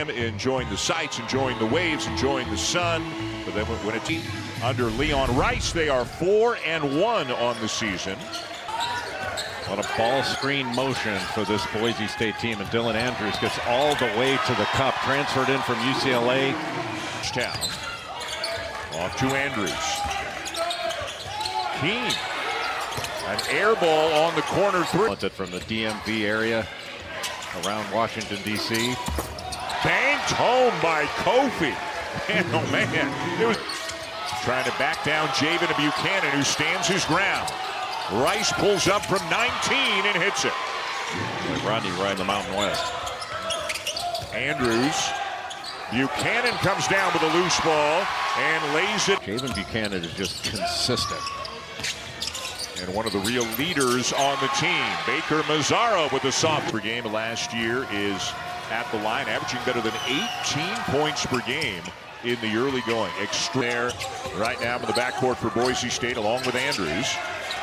them, enjoying the sights, enjoying the waves, enjoying the sun. But then when a team under Leon Rice, they are 4-1 on the season. What a ball screen motion for this Boise State team, and Dylan Andrews gets all the way to the cup, transferred in from UCLA. Off to Andrews. Keene, an air ball on the corner three. From the DMV area around Washington, D.C. Banked home by Kofi. Man, oh man, it was trying to back down Javen Buchanan, who stands his ground. Rice pulls up from 19 and hits it. Like Rodney right in the Mountain West. Andrews. Buchanan comes down with a loose ball and lays it. Javen Buchanan is just consistent. And one of the real leaders on the team. Baker Mazzaro with the soft per game last year is at the line, averaging better than 18 points per game in the early going. Extra right now in the backcourt for Boise State along with Andrews.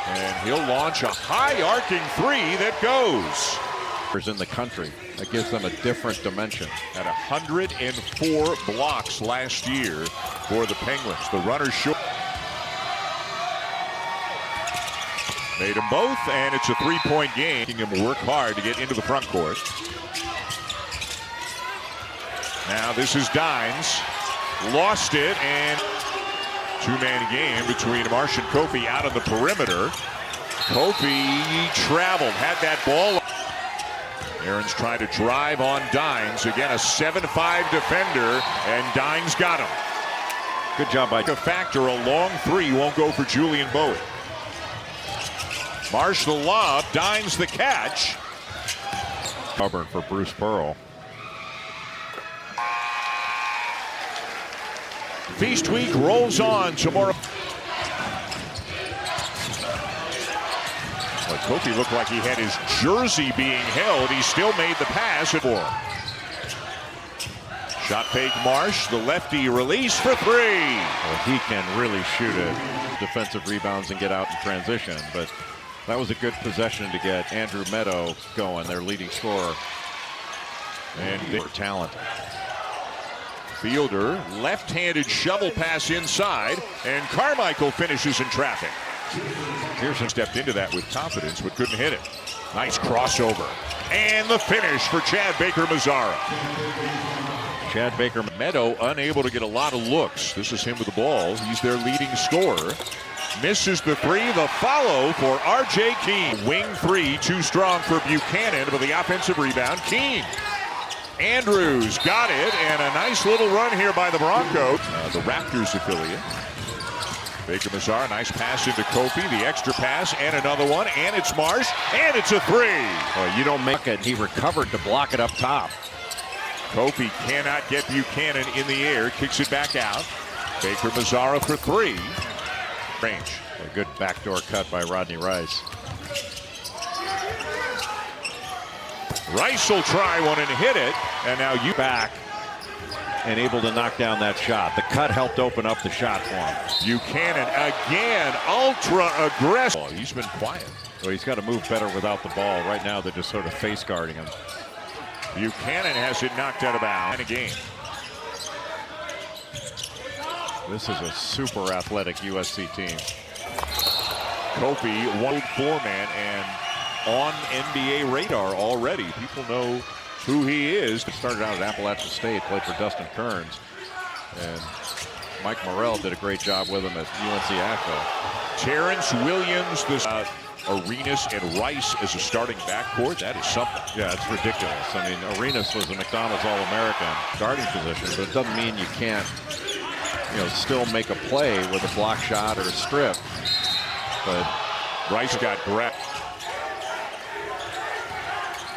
And he'll launch a high arcing three that goes. In the country, that gives them a different dimension. At 104 blocks last year for the Penguins. The runner's short. Made them both, and it's a three-point game. Making him work hard to get into the front court. Now this is Dines. Lost it, and two-man game between Marsh and Kofi out on the perimeter. Kofi traveled, had that ball. Aaron's trying to drive on Dines. Again, a 7'5" defender, and Dines got him. Good job by a factor. A long three won't go for Julian Bowie. Marsh the lob, Dines the catch. Auburn for Bruce Pearl. Feast week rolls on tomorrow. But Kofi looked like he had his jersey being held. He still made the pass for him. Shot fake Marsh, the lefty release for three. Well, he can really shoot it. Defensive rebounds and get out in transition, but that was a good possession to get Andrew Meadow going, their leading scorer. And they were talented. Fielder, left-handed shovel pass inside, and Carmichael finishes in traffic. Pearson stepped into that with confidence, but couldn't hit it. Nice crossover. And the finish for Chad Baker Mazzaro. Chad Baker. Meadow unable to get a lot of looks. This is him with the ball. He's their leading scorer. Misses the three. The follow for R.J. Keene. Wing three, too strong for Buchanan, but the offensive rebound, Keene. Andrews got it, and a nice little run here by the Broncos. The Raptors affiliate. Baker Mazzaro, nice pass into Kofi, the extra pass, and another one, and it's Marsh, and it's a three. Well, you don't make it. He recovered to block it up top. Kofi cannot get Buchanan in the air, kicks it back out. Baker Mazzaro for three. Range. A good backdoor cut by Rodney Rice. Rice will try one and hit it, and now you back and able to knock down that shot. The cut helped open up the shot for him. Buchanan again, ultra aggressive. Oh, he's been quiet. Well, he's got to move better without the ball. Right now, they're just sort of face guarding him. Buchanan has it knocked out of bounds in a game. This is a super athletic USC team. Kofi, 1-4-man, and on NBA radar already. People know who he is. Started out at Appalachian State, played for Dustin Kearns, and Mike Morrell did a great job with him at UNC Asheville. Terrence Williams, Arenas and Rice as a starting backcourt. That is something. Yeah, it's ridiculous. I mean, Arenas was a McDonald's All-American starting position, but it doesn't mean you can't, still make a play with a block shot or a strip. But Rice got grabbed.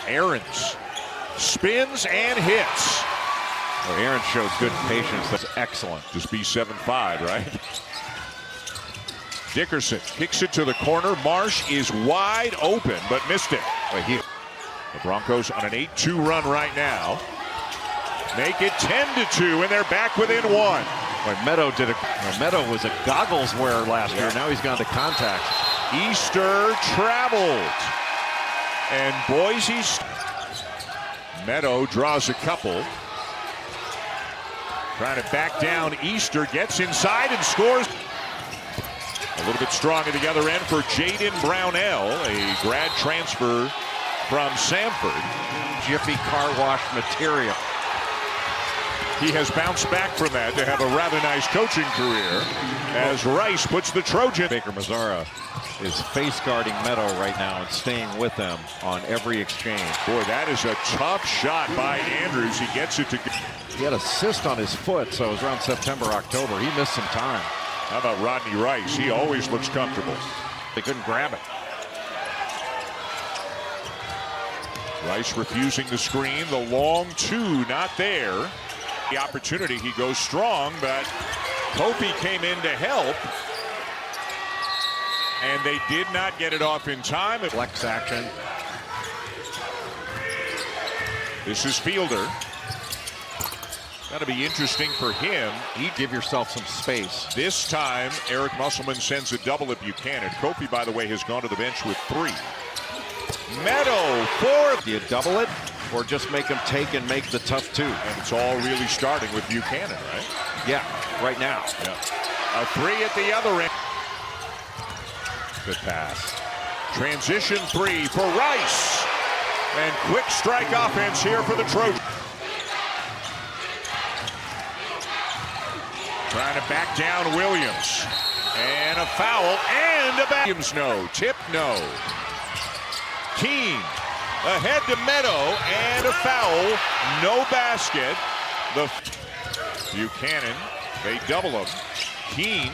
Aarons spins and hits. Well, Aaron showed good patience. That's excellent. Just be 7'5", right? Dickerson kicks it to the corner. Marsh is wide open, but missed it. The Broncos on an 8-2 run right now. Make it 10-2, and they're back within one. Meadow Meadow was a goggles wearer last year. Now he's gone to contact. Easter traveled. And Boise Meadow draws a couple. Trying to back down Easter, gets inside and scores. A little bit strong at the other end for Jaden Brownell, a grad transfer from Samford. Jiffy car wash material. He has bounced back from that to have a rather nice coaching career as Rice puts the Trojan. Baker Mazzara is face guarding Meadow right now and staying with them on every exchange. Boy, that is a tough shot by Andrews. He gets it to. He had a cyst on his foot, so it was around September, October. He missed some time. How about Rodney Rice? He always looks comfortable. They couldn't grab it. Rice refusing the screen. The long two not there. The opportunity, he goes strong, but Kofi came in to help. And they did not get it off in time. Flex action. This is Fielder. Got to be interesting for him. He'd give yourself some space. This time, Eric Musselman sends a double at Buchanan. Kofi, by the way, has gone to the bench with 3. Meadow, 4. Do you double it or just make him take and make the tough 2? And it's all really starting with Buchanan, right? Yeah, right now. Yeah. A 3 at the other end. Good pass. Transition 3 for Rice. And quick strike offense here for the Trojans. Trying to back down Williams. And a foul and a back. Williams no. Tip no. Keene ahead to Meadow and a foul. No basket. The Buchanan. They double him. Keene.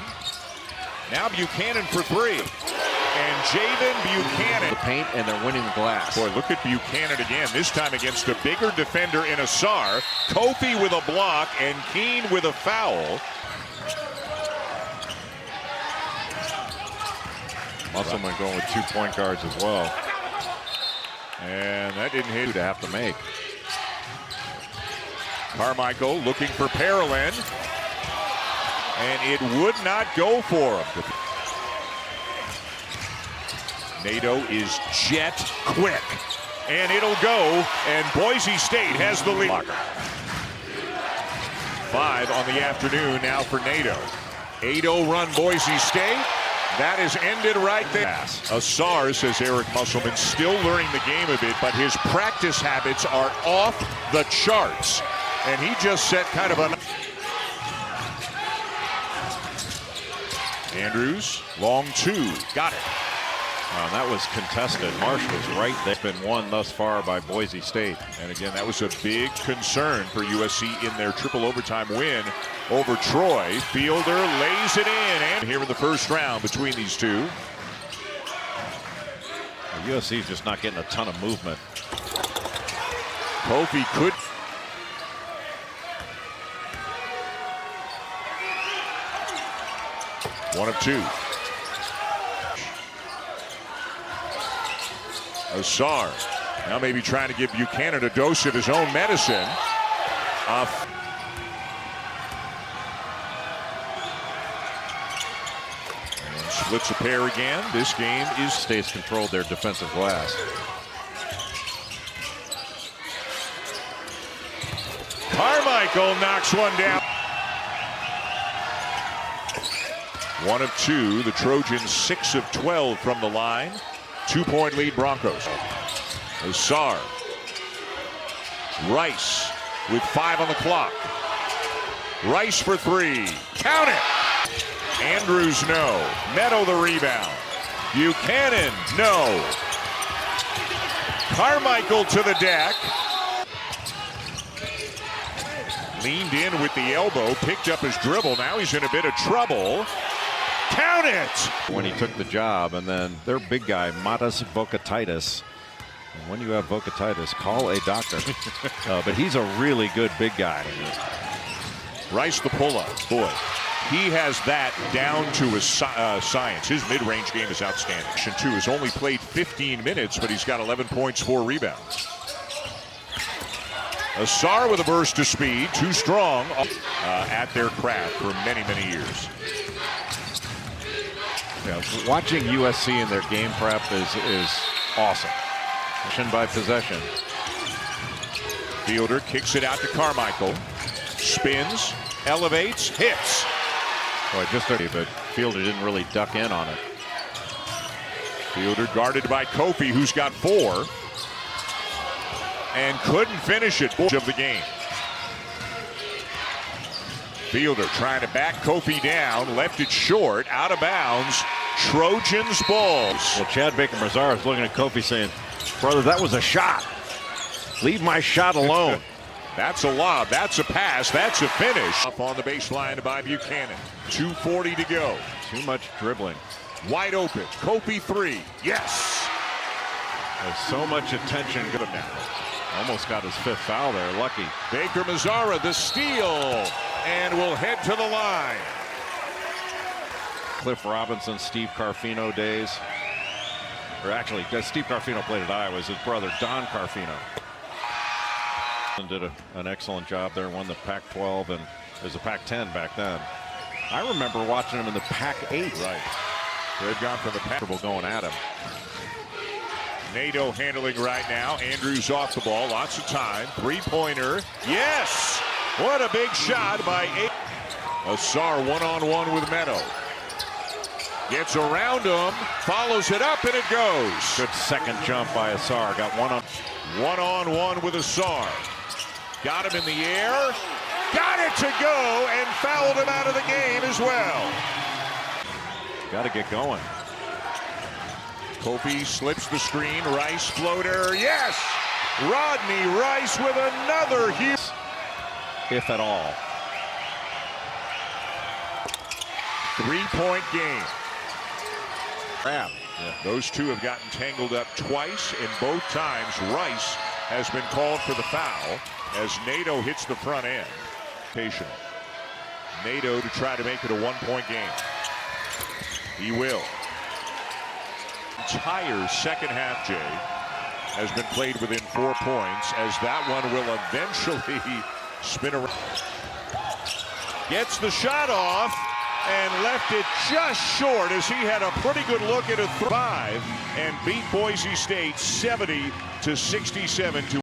Now Buchanan for 3. And Jaden Buchanan. The paint, and they're winning the glass. Boy, look at Buchanan again. This time against a bigger defender in Asar. Kofi with a block and Keene with a foul. Musselman going with 2 point guards as well. And that didn't hit. To have to make. Carmichael looking for Parolin. And it would not go for him. Nato is jet quick. And it'll go. And Boise State has the lead. 5 on the afternoon now for Nato. 8-0 run Boise State. That is ended right there. Asar, says Eric Musselman, still learning the game a bit, but his practice habits are off the charts. And he just set kind of a... Andrews, long 2, got it. That was contested. Marsh was right there. Been won thus far by Boise State. And again, that was a big concern for USC in their triple overtime win over Troy. Fielder lays it in. And here in the first round between these two. USC is just not getting a ton of movement. Kofi could. One of 2. Asar now maybe trying to give Buchanan a dose of his own medicine. And splits a pair again. This game is State's controlled their defensive glass. Carmichael knocks one down. 1 of 2. The Trojans 6 of 12 from the line. 2-point lead Broncos. Asar. Rice with 5 on the clock. Rice for 3. Count it. Andrews no. Meadow the rebound. Buchanan no. Carmichael to the deck. Leaned in with the elbow. Picked up his dribble. Now he's in a bit of trouble. Count it! When he took the job, and then their big guy, Matas Vocatitis. And when you have Vocatitis, call a doctor. But he's a really good big guy. Rice the pull-up. Boy, he has that down to a science. His mid-range game is outstanding. 2 has only played 15 minutes, but he's got 11 points, 4 rebounds. Asar with a burst of speed, too strong at their craft for many, many years. Yeah, watching USC in their game prep is awesome. Possession by possession. Fielder kicks it out to Carmichael. Spins, Elevates, hits. Boy, just a but Fielder didn't really duck in on it. Fielder guarded by Kofi, who's got 4. And couldn't finish it of the game. Fielder trying to back Kofi down, left it short, out of bounds. Trojans balls. Well, Chad Baker-Mazara is looking at Kofi saying, brother, that was a shot. Leave my shot alone. That's a lob, that's a pass, that's a finish. Up on the baseline by Buchanan. 2:40 to go. Too much dribbling. Wide open, Kofi 3, yes. There's so much attention. Good now. Almost got his 5th foul there, lucky. Baker-Mazara, the steal, and will head to the line. Cliff Robinson, Steve Carfino days. Or actually, Steve Carfino played at Iowa. His brother, Don Carfino. And did an excellent job there, won the Pac-12, and it was a Pac-10 back then. I remember watching him in the Pac-8. Right. They've gone from the Pac going at him. NATO handling right now. Andrews off the ball. Lots of time. 3-pointer. Yes! What a big shot by Asar one-on-one with Meadow. Gets around him. Follows it up, and it goes. Good second jump by Asar. Got one-on-one with Asar. Got him in the air. Got it to go, and fouled him out of the game as well. Got to get going. Kofi slips the screen. Rice floater. Yes! Rodney Rice with another huge. If at all. 3-point game. Yeah. Those two have gotten tangled up twice, and both times Rice has been called for the foul as NATO hits the front end. Patient. NATO to try to make it a 1-point game. He will. Entire second half, Jay, has been played within 4 points, as that one will eventually spin around. Gets the shot off and left it just short, as he had a pretty good look at a 5 and beat Boise State 70-67 to